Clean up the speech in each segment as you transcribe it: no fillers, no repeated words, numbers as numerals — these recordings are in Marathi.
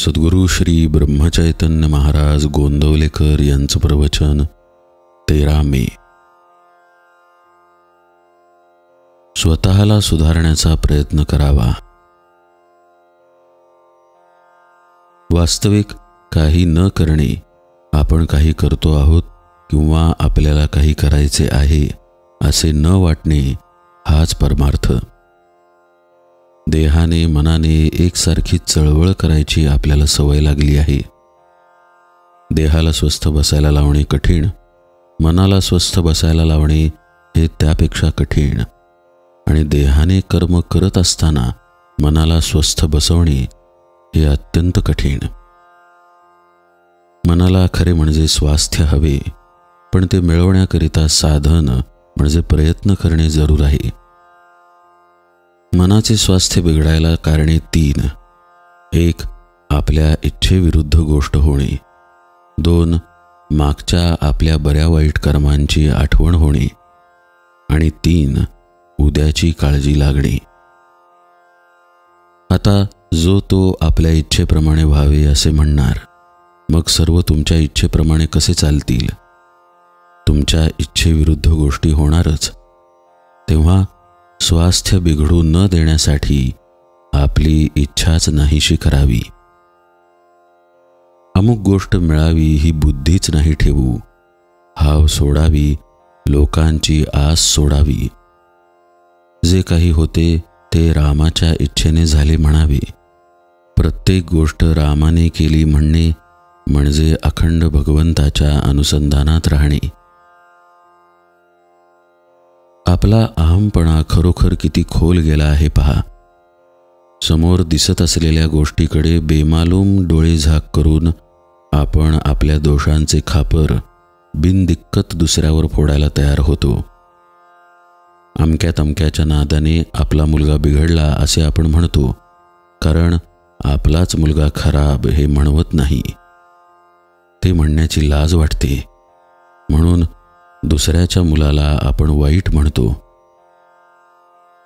सद्गुरु श्री ब्रह्मचैतन्य महाराज गोंदवलेकर यांचं प्रवचन 13 मे. स्वतःला सुधारण्याचा प्रयत्न करावा. वास्तविक काही न करणे, आपण काही करतो आहोत किंवा आपल्याला काही करायचे आहे असे न वाटणे हाच परमार्थ. देहाने मनाने एकसारखी चळवळ करायची आपल्याला सवय लागली आहे. देहाला स्वस्थ बसायला लावणे कठीण, मनाला स्वस्थ बसायला लावणे हे त्यापेक्षा कठीण, आणि देहाने कर्म करत असताना मनाला स्वस्थ बसवणे हे अत्यंत कठीण. मनाला खरे म्हणजे स्वास्थ्य हवे, पण ते मिळवण्याकरिता साधन म्हणजे प्रयत्न करणे जरूर आहे. मनाचे स्वास्थ्य बिघडायला कारणे 3. 1. आपल्या इच्छेविरुद्ध गोष्ट होणे. 2. मागच्या आपल्या बऱ्या वाईट कर्मांची आठवण होणे. आणि 3. उद्याची काळजी लागणे. आता जो तो आपल्या इच्छेप्रमाणे व्हावे असे म्हणणार, मग सर्व तुमच्या इच्छेप्रमाणे कसे चालतील? तुमच्या इच्छेविरुद्ध गोष्टी होणारच. तेव्हा स्वास्थ्य बिघडू न देण्यासाठी आपली इच्छाच नाहीशी करावी. अमुक गोष्ट मिळावी ही बुद्धीच नाही ठेवू. हाव सोडावी, लोकांची आस सोडावी. जे काही होते ते रामाच्या इच्छेने झाले म्हणावे. प्रत्येक गोष्ट रामाने केली म्हणणे म्हणजे अखंड भगवंताच्या अनुसंधानात राहणे. आपला अहमपणा खरोखर किती खोल गेला आहे पहा. समोर दिसत असलेल्या गोष्टीकडे बेमालूम डोळे झाक करून आपण आपल्या दोषांचे खापर बिनदिक्कत दुसऱ्यावर फोडायला तयार होतो. अमक्या तमक्याच्या नादाने आपला मुलगा बिघडला असे आपण म्हणतो, कारण आपलाच मुलगा खराब हे म्हणवत नाही. ते म्हणण्याची लाज वाटते, म्हणून दुसऱ्याच्या मुलाला आपण वाईट म्हणतो.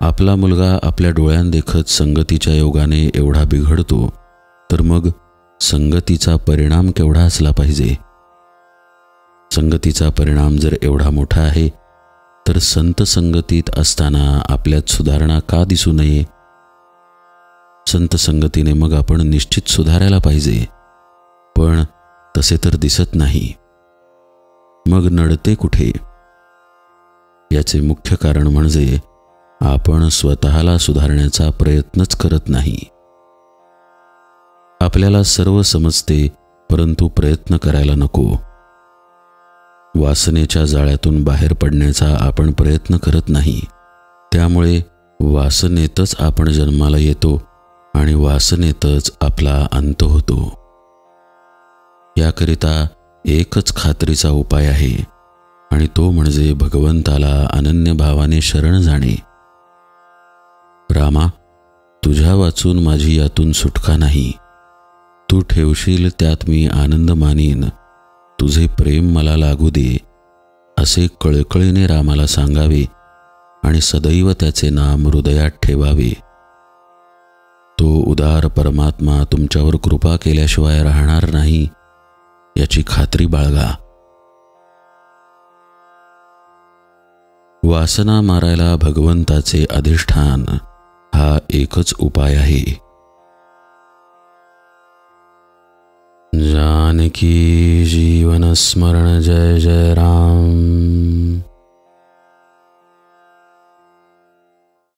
आपला मुलगा आपल्या डोळ्यांदेखत संगतीच्या योगाने एवढा बिघडतो, तर मग संगतीचा परिणाम केवढा असला पाहिजे? संगतीचा परिणाम जर एवढा मोठा आहे, तर संत संगतीत असताना आपल्यात सुधारणा का दिसू नये? संत संगतीने मग आपण निश्चित सुधारायला पाहिजे, पण तसे तर दिसत नाही. मग नडते कुठे? याचे मुख्य कारण म्हणजे आपण स्वतःला सुधारण्याचा प्रयत्नच करत नाही. आपल्याला सर्व समजते, परंतु प्रयत्न करायला नको. वासनेच्या जाळ्यातून बाहेर पडण्याचा आपण प्रयत्न करत नाही. त्यामुळे वासनेतच आपण जन्माला येतो आणि वासनेतच आपला अंत होतो. याकरिता एकच खात्रीचा उपाय आहे, आणि तो म्हणजे भगवंताला अनन्य भावाने शरण जाणे. रामा, तुझ्या वाचून माझी यातून सुटका नाही. तू ठेवशील त्यात मी आनंद मानीन. तुझे प्रेम मला लागू दे, असे कळकळीने रामाला सांगावे आणि सदैव त्याचे नाम हृदयात ठेवावे. तो उदार परमात्मा तुमच्यावर कृपा केल्याशिवाय राहणार नाही, याची खात्री बाळगा. वासना मारायला भगवंताचे अधिष्ठान हा एकच उपाय आहे. जानकी जीवन स्मरण जय जय राम.